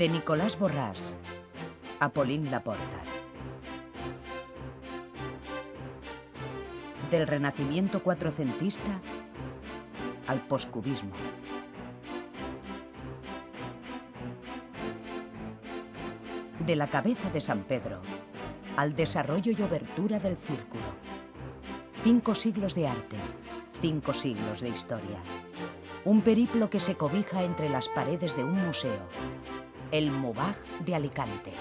De Nicolás Borràs a Pauline Laporta. Del renacimiento cuatrocentista al poscubismo. De la cabeza de San Pedro al desarrollo y obertura del círculo. 5 siglos de arte, 5 siglos de historia. Un periplo que se cobija entre las paredes de un museo. El Mubaj de Alicante.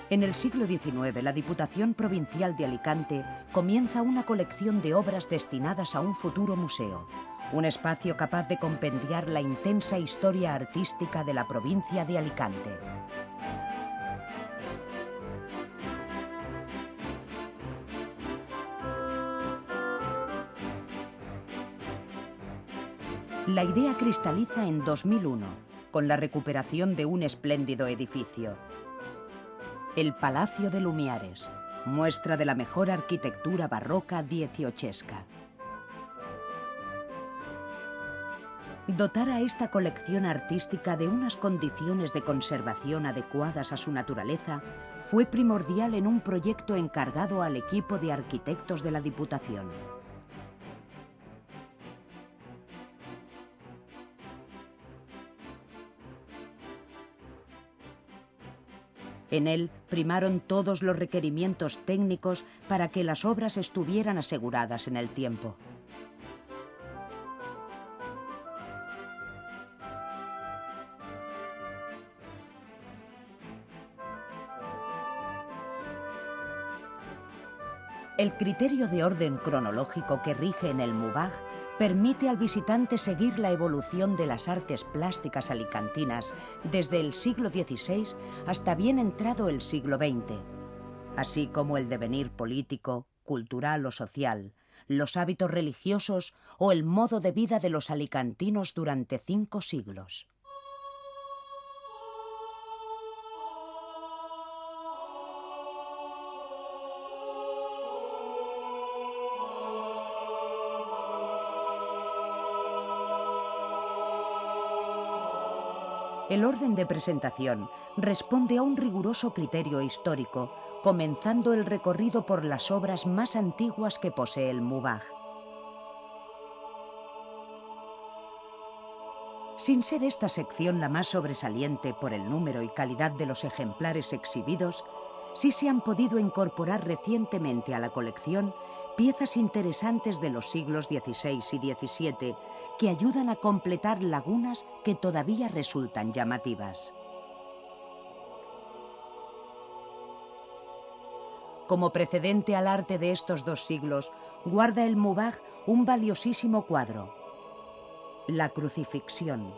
En el siglo XIX, la Diputación Provincial de Alicante comienza una colección de obras destinadas a un futuro museo, un espacio capaz de compendiar la intensa historia artística de la provincia de Alicante. La idea cristaliza en 2001, con la recuperación de un espléndido edificio. El Palacio de Lumiares, muestra de la mejor arquitectura barroca dieciochesca. Dotar a esta colección artística de unas condiciones de conservación adecuadas a su naturaleza fue primordial en un proyecto encargado al equipo de arquitectos de la Diputación. En él primaron todos los requerimientos técnicos para que las obras estuvieran aseguradas en el tiempo. El criterio de orden cronológico que rige en el Mubaj permite al visitante seguir la evolución de las artes plásticas alicantinas desde el siglo XVI hasta bien entrado el siglo XX, así como el devenir político, cultural o social, los hábitos religiosos o el modo de vida de los alicantinos durante 5 siglos. El orden de presentación responde a un riguroso criterio histórico, comenzando el recorrido por las obras más antiguas que posee el Mubaj. Sin ser esta sección la más sobresaliente por el número y calidad de los ejemplares exhibidos, sí se han podido incorporar recientemente a la colección piezas interesantes de los siglos XVI y XVII que ayudan a completar lagunas que todavía resultan llamativas. Como precedente al arte de estos 2 siglos, guarda el Mubaj un valiosísimo cuadro, La Crucifixión,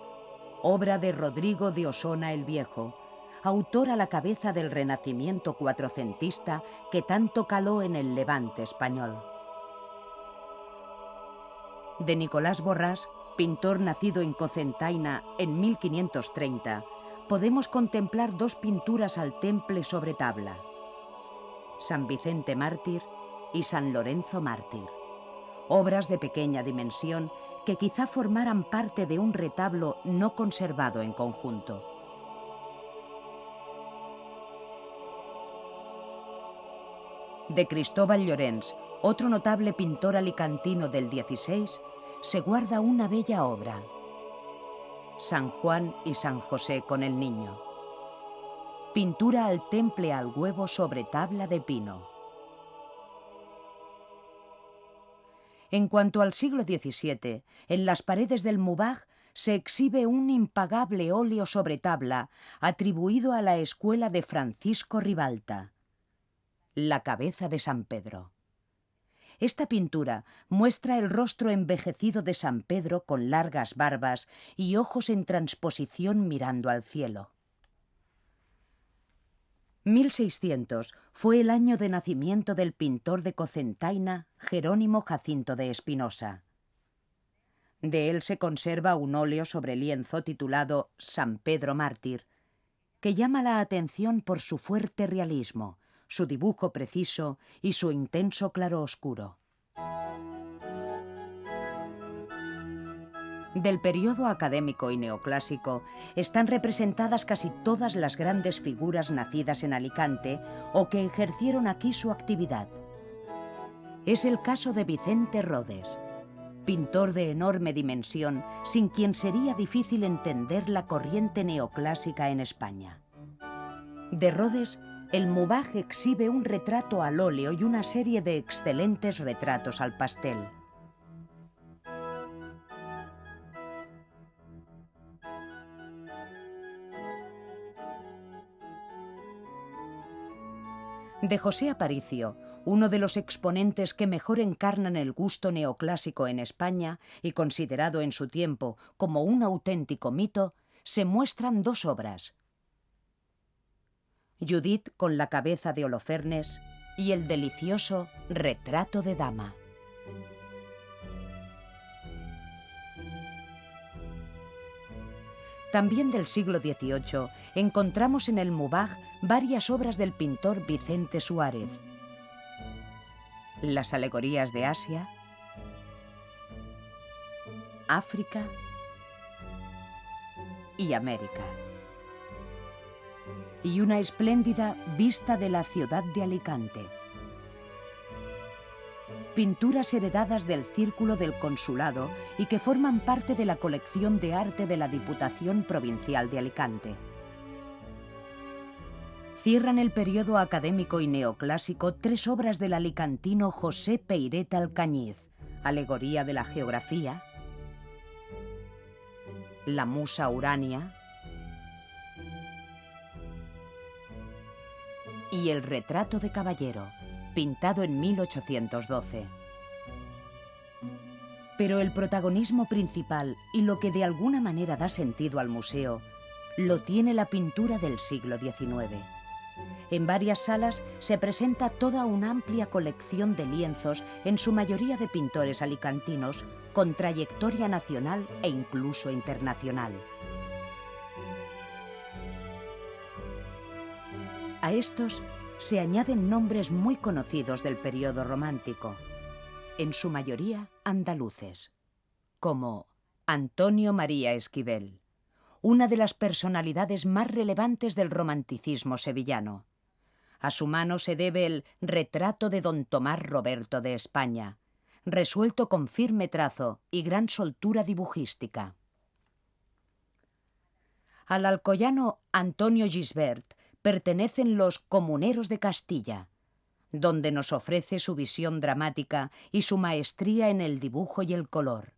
obra de Rodrigo de Osona el Viejo, autor a la cabeza del renacimiento cuatrocentista que tanto caló en el Levante español. De Nicolás Borràs, pintor nacido en Cocentaina en 1530, podemos contemplar 2 pinturas al temple sobre tabla: San Vicente Mártir y San Lorenzo Mártir, obras de pequeña dimensión que quizá formaran parte de un retablo no conservado en conjunto. De Cristóbal Llorens, otro notable pintor alicantino del XVI, se guarda una bella obra: San Juan y San José con el Niño. Pintura al temple al huevo sobre tabla de pino. En cuanto al siglo XVII, en las paredes del Mubaj se exhibe un impagable óleo sobre tabla atribuido a la escuela de Francisco Ribalta, La cabeza de San Pedro. Esta pintura muestra el rostro envejecido de San Pedro con largas barbas y ojos en transposición mirando al cielo. 1600 fue el año de nacimiento del pintor de Cocentaina, Jerónimo Jacinto de Espinosa. De él se conserva un óleo sobre lienzo titulado San Pedro Mártir, que llama la atención por su fuerte realismo, su dibujo preciso y su intenso claroscuro. Del periodo académico y neoclásico están representadas casi todas las grandes figuras nacidas en Alicante o que ejercieron aquí su actividad. Es el caso de Vicente Rodes, pintor de enorme dimensión, sin quien sería difícil entender la corriente neoclásica en España. De Rodes, el Mubaj exhibe un retrato al óleo y una serie de excelentes retratos al pastel. De José Aparicio, uno de los exponentes que mejor encarnan el gusto neoclásico en España y considerado en su tiempo como un auténtico mito, se muestran dos obras: Judith con la cabeza de Holofernes y el delicioso Retrato de Dama. También del siglo XVIII encontramos en el Mubaj varias obras del pintor Vicente Suárez: las alegorías de Asia, África y América, y una espléndida vista de la ciudad de Alicante. Pinturas heredadas del Círculo del Consulado y que forman parte de la colección de arte de la Diputación Provincial de Alicante. Cierran el periodo académico y neoclásico tres obras del alicantino José Peiret Alcañiz: Alegoría de la Geografía, La Musa Urania y El Retrato de Caballero, pintado en 1812. Pero el protagonismo principal y lo que de alguna manera da sentido al museo lo tiene la pintura del siglo XIX. En varias salas se presenta toda una amplia colección de lienzos, en su mayoría de pintores alicantinos, con trayectoria nacional e incluso internacional. A estos se añaden nombres muy conocidos del periodo romántico, en su mayoría andaluces, como Antonio María Esquivel, una de las personalidades más relevantes del romanticismo sevillano. A su mano se debe el Retrato de don Tomás Roberto de España, resuelto con firme trazo y gran soltura dibujística. Al alcoyano Antonio Gisbert pertenecen los Comuneros de Castilla, donde nos ofrece su visión dramática y su maestría en el dibujo y el color.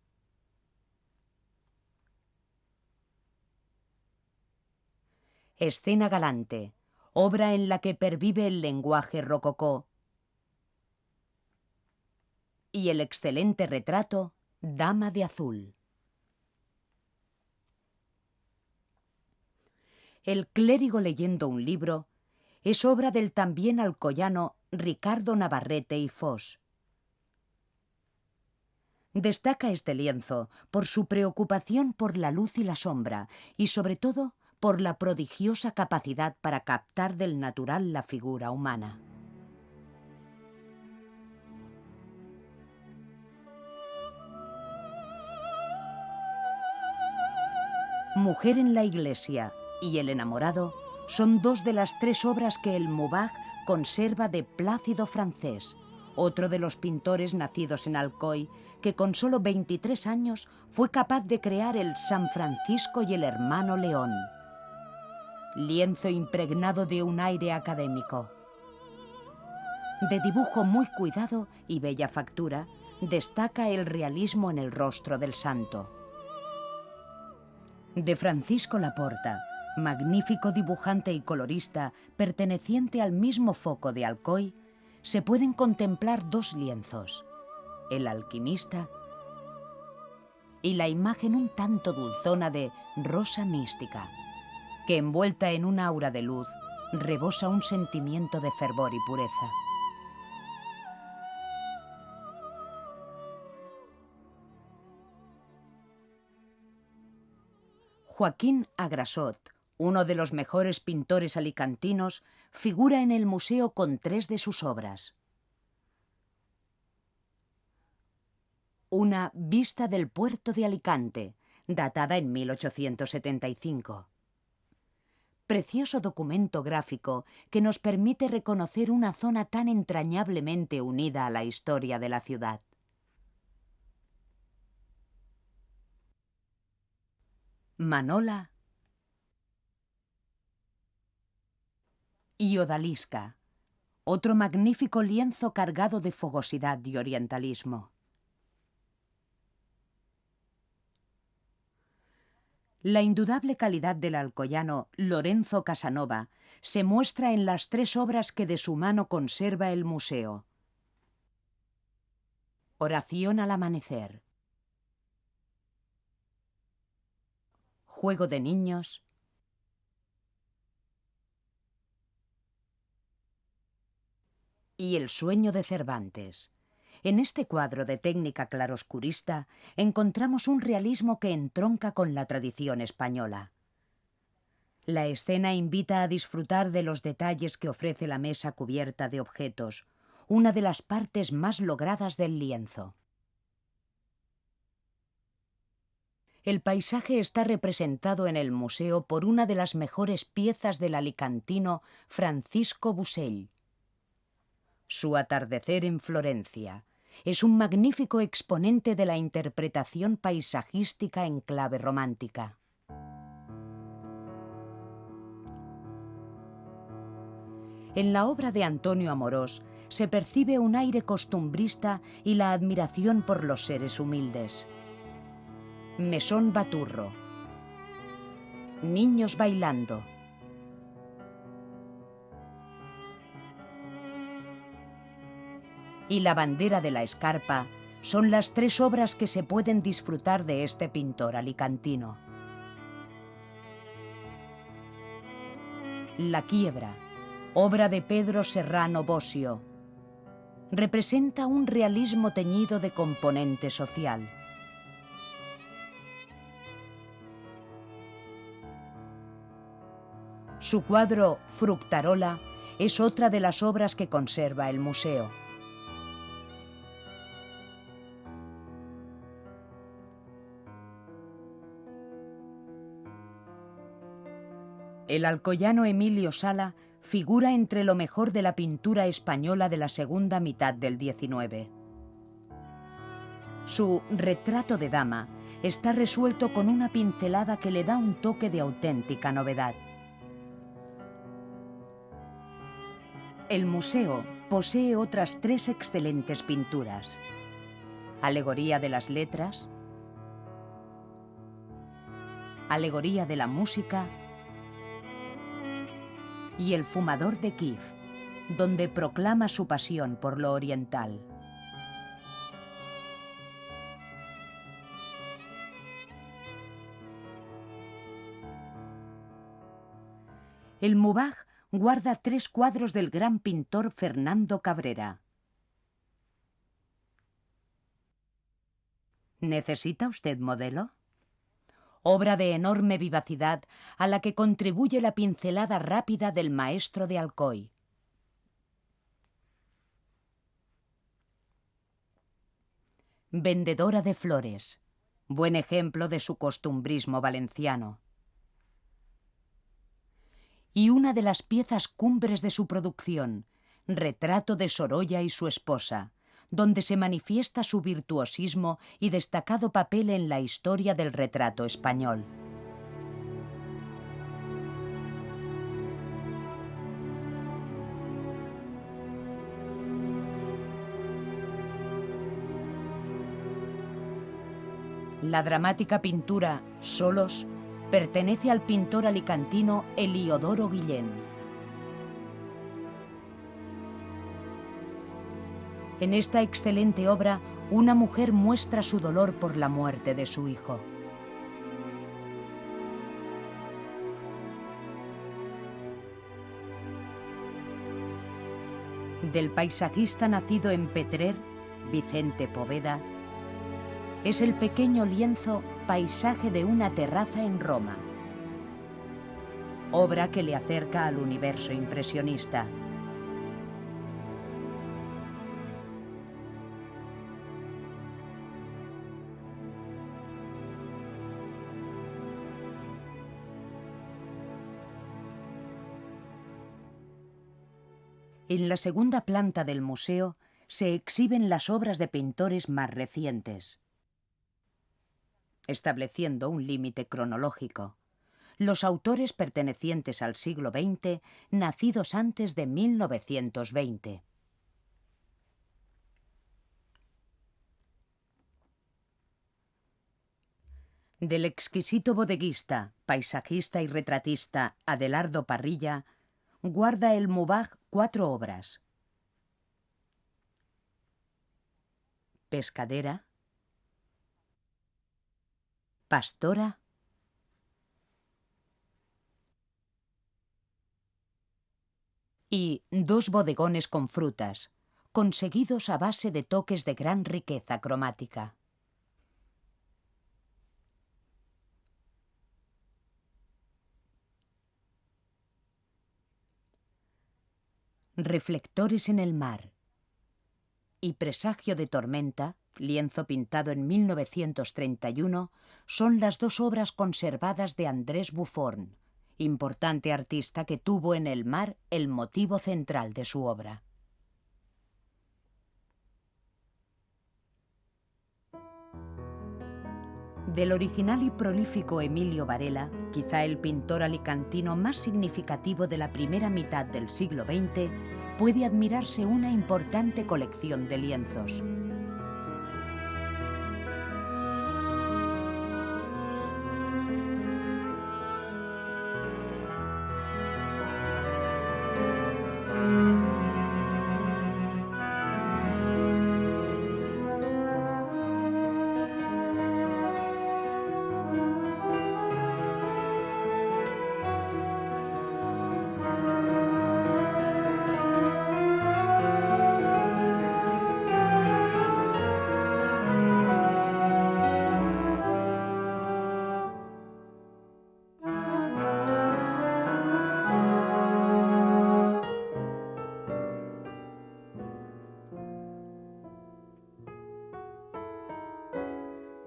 Escena galante, obra en la que pervive el lenguaje rococó, y el excelente retrato Dama de Azul. El clérigo leyendo un libro es obra del también alcoyano Ricardo Navarrete y Fos. Destaca este lienzo por su preocupación por la luz y la sombra y sobre todo por la prodigiosa capacidad para captar del natural la figura humana. Mujer en la iglesia y El enamorado son dos de las tres obras que el Mubaj conserva de Plácido Francés, otro de los pintores nacidos en Alcoy, que con solo 23 años fue capaz de crear el San Francisco y el Hermano León. Lienzo impregnado de un aire académico. De dibujo muy cuidado y bella factura, destaca el realismo en el rostro del santo. De Francisco Laporta, magnífico dibujante y colorista perteneciente al mismo foco de Alcoy, se pueden contemplar dos lienzos: El alquimista y la imagen un tanto dulzona de Rosa mística, que envuelta en un aura de luz rebosa un sentimiento de fervor y pureza. Joaquín Agrasot, uno de los mejores pintores alicantinos, figura en el museo con 3 de sus obras. Una vista del puerto de Alicante, datada en 1875. Precioso documento gráfico que nos permite reconocer una zona tan entrañablemente unida a la historia de la ciudad. Manola y Odalisca, otro magnífico lienzo cargado de fogosidad y orientalismo. La indudable calidad del alcoyano Lorenzo Casanova se muestra en las 3 obras que de su mano conserva el museo. Oración al amanecer. Juego de niños. Y el sueño de Cervantes. En este cuadro de técnica claroscurista encontramos un realismo que entronca con la tradición española. La escena invita a disfrutar de los detalles que ofrece la mesa cubierta de objetos, una de las partes más logradas del lienzo. El paisaje está representado en el museo por una de las mejores piezas del alicantino Francisco Busell. Su atardecer en Florencia es un magnífico exponente de la interpretación paisajística en clave romántica. En la obra de Antonio Amorós se percibe un aire costumbrista y la admiración por los seres humildes. Mesón Baturro. Niños bailando. Y La bandera de la escarpa son las 3 obras que se pueden disfrutar de este pintor alicantino. La quiebra, obra de Pedro Serrano Bosio, representa un realismo teñido de componente social. Su cuadro Fructarola es otra de las obras que conserva el museo. El alcoyano Emilio Sala figura entre lo mejor de la pintura española de la segunda mitad del XIX. Su retrato de dama está resuelto con una pincelada que le da un toque de auténtica novedad. El museo posee otras 3 excelentes pinturas: Alegoría de las letras, Alegoría de la música y El fumador de Kíev, donde proclama su pasión por lo oriental. El Mubaj guarda 3 cuadros del gran pintor Fernando Cabrera. ¿Necesita usted modelo? Obra de enorme vivacidad a la que contribuye la pincelada rápida del maestro de Alcoy. Vendedora de flores, buen ejemplo de su costumbrismo valenciano. Y una de las piezas cumbres de su producción, Retrato de Sorolla y su esposa, donde se manifiesta su virtuosismo y destacado papel en la historia del retrato español. La dramática pintura Solos pertenece al pintor alicantino Eliodoro Guillén. En esta excelente obra, una mujer muestra su dolor por la muerte de su hijo. Del paisajista nacido en Petrer, Vicente Poveda, es el pequeño lienzo Paisaje de una terraza en Roma. obra que le acerca al universo impresionista. En la segunda planta del museo se exhiben las obras de pintores más recientes, estableciendo un límite cronológico. Los autores pertenecientes al siglo XX, nacidos antes de 1920. Del exquisito bodeguista, paisajista y retratista Adelardo Parrilla, guarda el Mubaj 4 obras: Pescadera, Pastora y 2 bodegones con frutas, conseguidos a base de toques de gran riqueza cromática. Reflectores en el mar y Presagio de tormenta, lienzo pintado en 1931, son las 2 obras conservadas de Andrés Buffon, importante artista que tuvo en el mar el motivo central de su obra. Del original y prolífico Emilio Varela, quizá el pintor alicantino más significativo de la primera mitad del siglo XX, puede admirarse una importante colección de lienzos.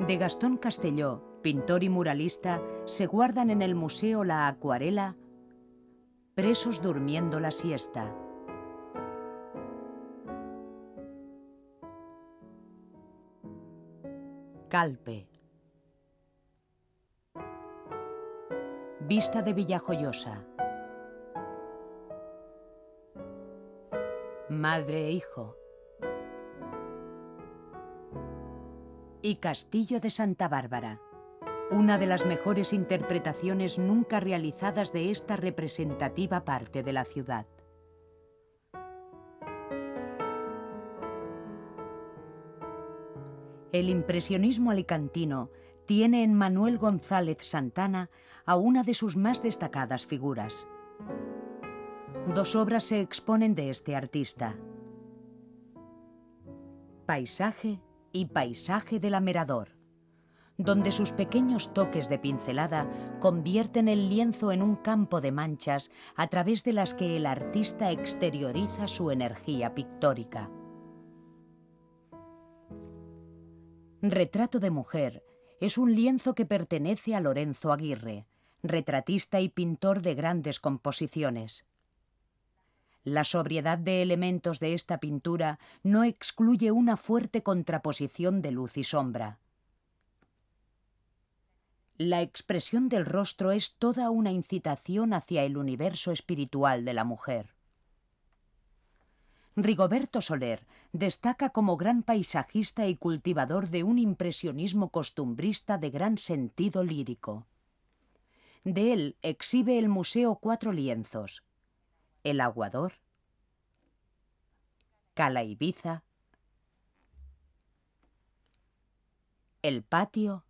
De Gastón Castelló, pintor y muralista, se guardan en el museo la acuarela Presos durmiendo la siesta, Calpe, Vista de Villajoyosa, Madre e hijo y Castillo de Santa Bárbara, una de las mejores interpretaciones nunca realizadas de esta representativa parte de la ciudad. El impresionismo alicantino tiene en Manuel González Santana a una de sus más destacadas figuras. 2 obras se exponen de este artista: Paisaje y Paisaje del Amerador, donde sus pequeños toques de pincelada convierten el lienzo en un campo de manchas a través de las que el artista exterioriza su energía pictórica. Retrato de mujer es un lienzo que pertenece a Lorenzo Aguirre, retratista y pintor de grandes composiciones. La sobriedad de elementos de esta pintura no excluye una fuerte contraposición de luz y sombra. La expresión del rostro es toda una incitación hacia el universo espiritual de la mujer. Rigoberto Soler destaca como gran paisajista y cultivador de un impresionismo costumbrista de gran sentido lírico. De él exhibe el museo 4 lienzos: El aguador, Cala Ibiza, El patio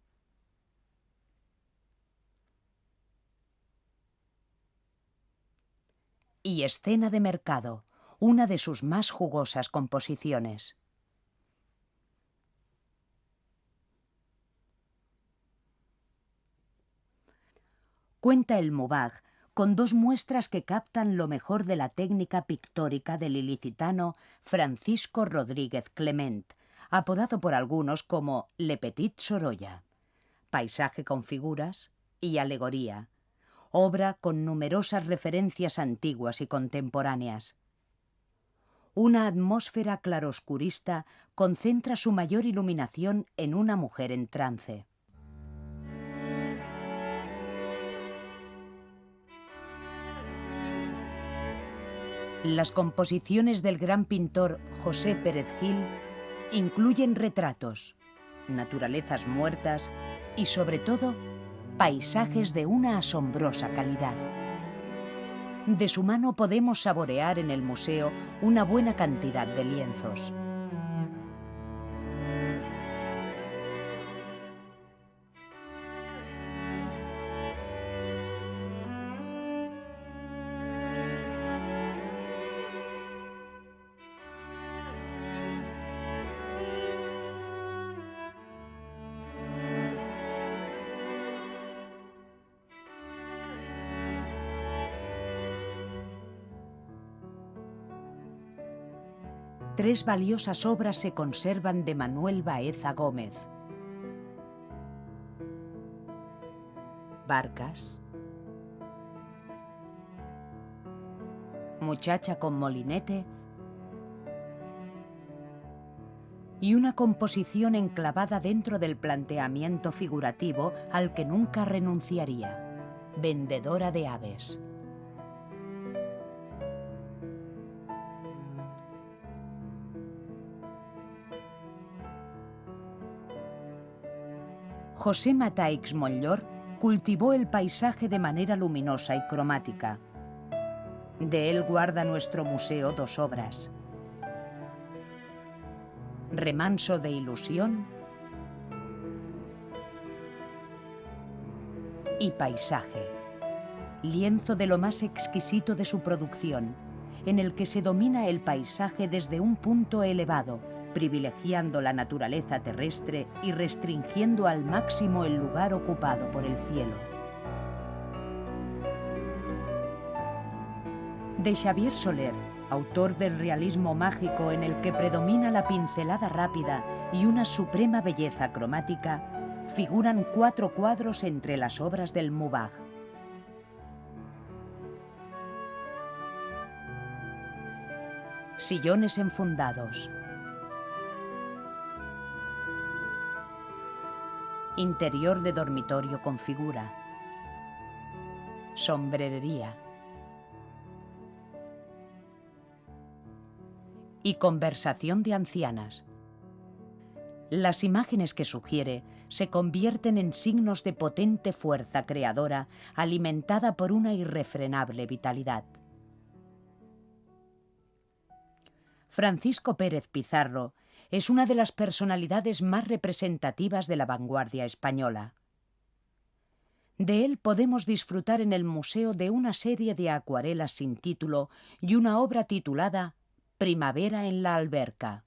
y Escena de mercado, una de sus más jugosas composiciones. Cuenta el Mubaj con dos muestras que captan lo mejor de la técnica pictórica del ilicitano Francisco Rodríguez Clement, apodado por algunos como Le Petit Sorolla. Paisaje con figuras y alegoría, obra con numerosas referencias antiguas y contemporáneas. Una atmósfera claroscurista concentra su mayor iluminación en una mujer en trance. Las composiciones del gran pintor José Pérez Gil incluyen retratos, naturalezas muertas y, sobre todo, paisajes de una asombrosa calidad. De su mano podemos saborear en el museo una buena cantidad de lienzos. Tres valiosas obras se conservan de Manuel Baeza Gómez. Barcas, Muchacha con molinete y una composición enclavada dentro del planteamiento figurativo al que nunca renunciaría: Vendedora de aves. José Mataix Montllor cultivó el paisaje de manera luminosa y cromática. De él guarda nuestro museo dos obras: Remanso de ilusión y Paisaje, lienzo de lo más exquisito de su producción, en el que se domina el paisaje desde un punto elevado, privilegiando la naturaleza terrestre y restringiendo al máximo el lugar ocupado por el cielo. De Xavier Soler, autor del realismo mágico en el que predomina la pincelada rápida y una suprema belleza cromática, figuran 4 cuadros entre las obras del Mubaj. Sillones enfundados. Interior de dormitorio con figura. Sombrerería. Y conversación de ancianas. Las imágenes que sugiere se convierten en signos de potente fuerza creadora alimentada por una irrefrenable vitalidad. Francisco Pérez Pizarro es una de las personalidades más representativas de la vanguardia española. De él podemos disfrutar en el museo de una serie de acuarelas sin título y una obra titulada Primavera en la alberca.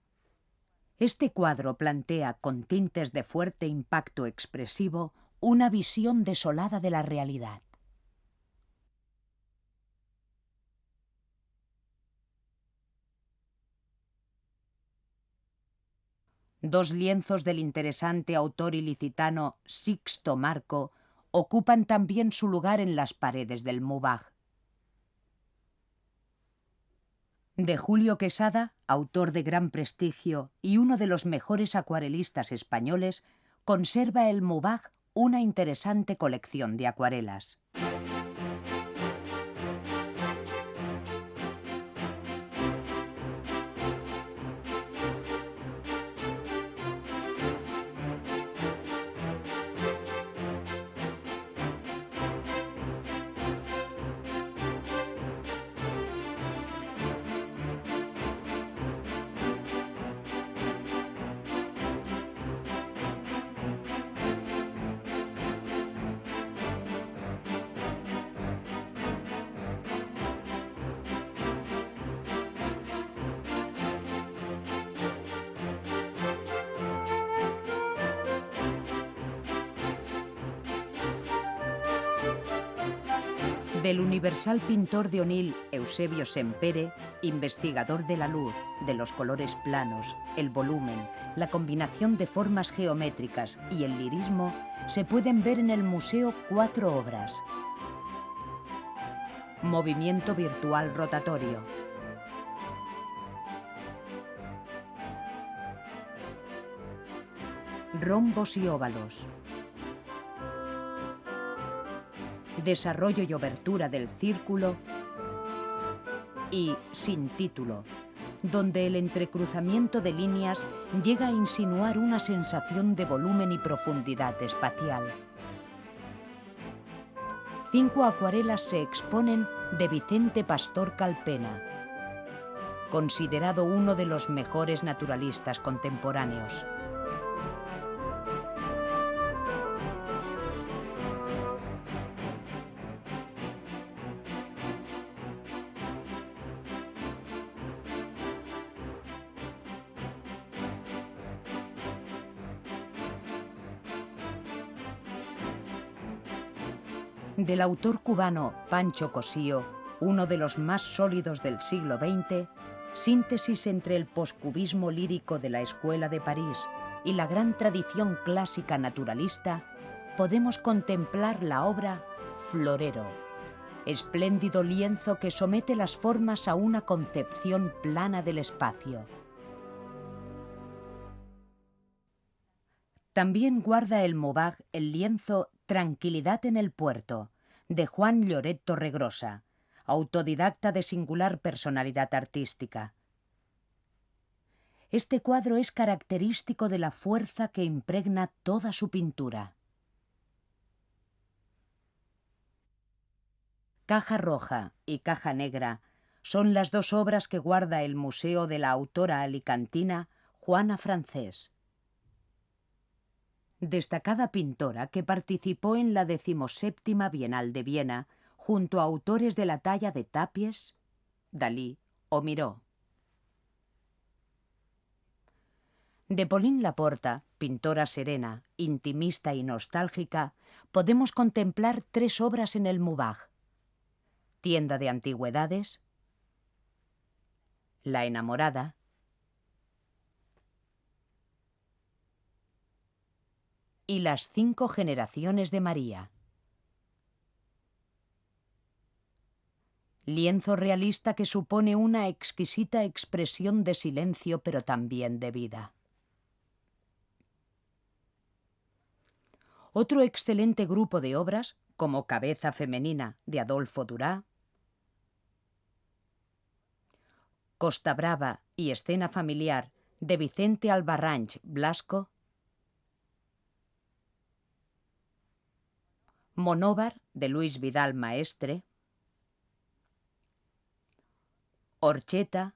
Este cuadro plantea, con tintes de fuerte impacto expresivo, una visión desolada de la realidad. Dos lienzos del interesante autor ilicitano Sixto Marco ocupan también su lugar en las paredes del Mubaj. De Julio Quesada, autor de gran prestigio y uno de los mejores acuarelistas españoles, conserva el Mubaj una interesante colección de acuarelas. Del universal pintor de Onil, Eusebio Sempere, investigador de la luz, de los colores planos, el volumen, la combinación de formas geométricas y el lirismo, se pueden ver en el museo 4 obras. Movimiento virtual rotatorio. Rombos y óvalos. Desarrollo y obertura del círculo. Y sin título, donde el entrecruzamiento de líneas llega a insinuar una sensación de volumen y profundidad espacial. 5 acuarelas se exponen de Vicente Pastor Calpena, considerado uno de los mejores naturalistas contemporáneos. Del autor cubano Pancho Cosío, uno de los más sólidos del siglo XX, síntesis entre el poscubismo lírico de la Escuela de París y la gran tradición clásica naturalista, podemos contemplar la obra Florero, espléndido lienzo que somete las formas a una concepción plana del espacio. También guarda el Maubach el lienzo Tranquilidad en el puerto, de Juan Lloret Torregrosa, autodidacta de singular personalidad artística. Este cuadro es característico de la fuerza que impregna toda su pintura. Caja Roja y Caja Negra son las 2 obras que guarda el museo de la autora alicantina Juana Francés. Destacada pintora que participó en la 17ª Bienal de Viena junto a autores de la talla de Tapies, Dalí o Miró. De Pauline Laporta, pintora serena, intimista y nostálgica, podemos contemplar 3 obras en el Maubach: Tienda de antigüedades, La enamorada y Las 5 generaciones de María. Lienzo realista que supone una exquisita expresión de silencio, pero también de vida. Otro excelente grupo de obras, como Cabeza femenina, de Adolfo Durá, Costa Brava y Escena familiar, de Vicente Albarránch Blasco, Monóvar, de Luis Vidal Maestre, Orcheta,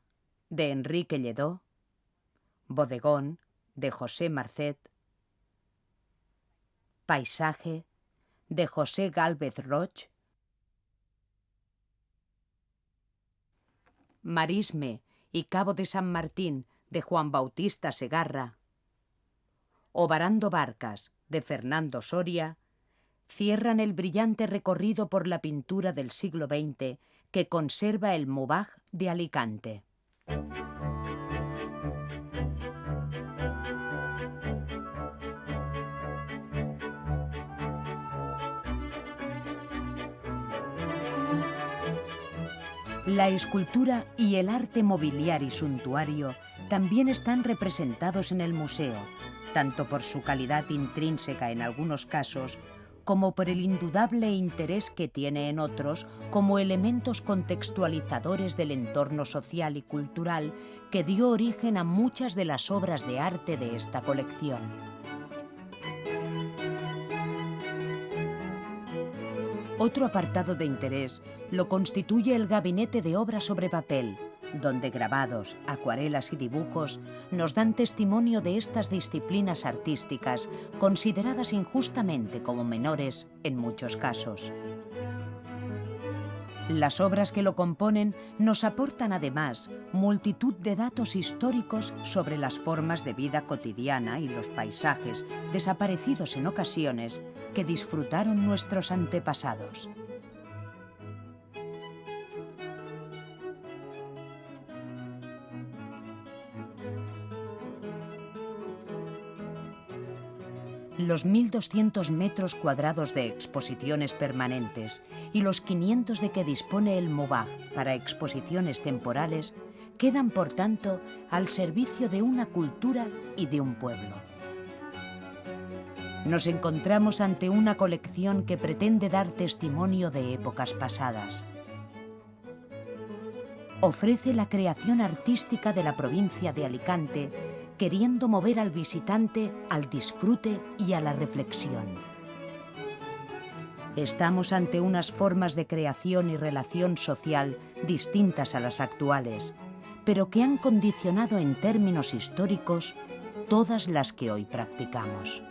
de Enrique Lledó, Bodegón, de José Marcet, Paisaje, de José Gálvez Roch, Marisme y Cabo de San Martín, de Juan Bautista Segarra, o Varando Barcas, de Fernando Soria, cierran el brillante recorrido por la pintura del siglo XX que conserva el Maubach de Alicante. La escultura y el arte mobiliario y suntuario también están representados en el museo, tanto por su calidad intrínseca en algunos casos, como por el indudable interés que tiene en otros como elementos contextualizadores del entorno social y cultural que dio origen a muchas de las obras de arte de esta colección. Otro apartado de interés lo constituye el gabinete de obra sobre papel, donde grabados, acuarelas y dibujos nos dan testimonio de estas disciplinas artísticas consideradas injustamente como menores en muchos casos. Las obras que lo componen nos aportan además multitud de datos históricos sobre las formas de vida cotidiana y los paisajes, desaparecidos en ocasiones, que disfrutaron nuestros antepasados. Los 1.200 metros cuadrados de exposiciones permanentes y los 500 de que dispone el MUBAG para exposiciones temporales quedan, por tanto, al servicio de una cultura y de un pueblo. Nos encontramos ante una colección que pretende dar testimonio de épocas pasadas. Ofrece la creación artística de la provincia de Alicante, queriendo mover al visitante al disfrute y a la reflexión. Estamos ante unas formas de creación y relación social distintas a las actuales, pero que han condicionado en términos históricos todas las que hoy practicamos.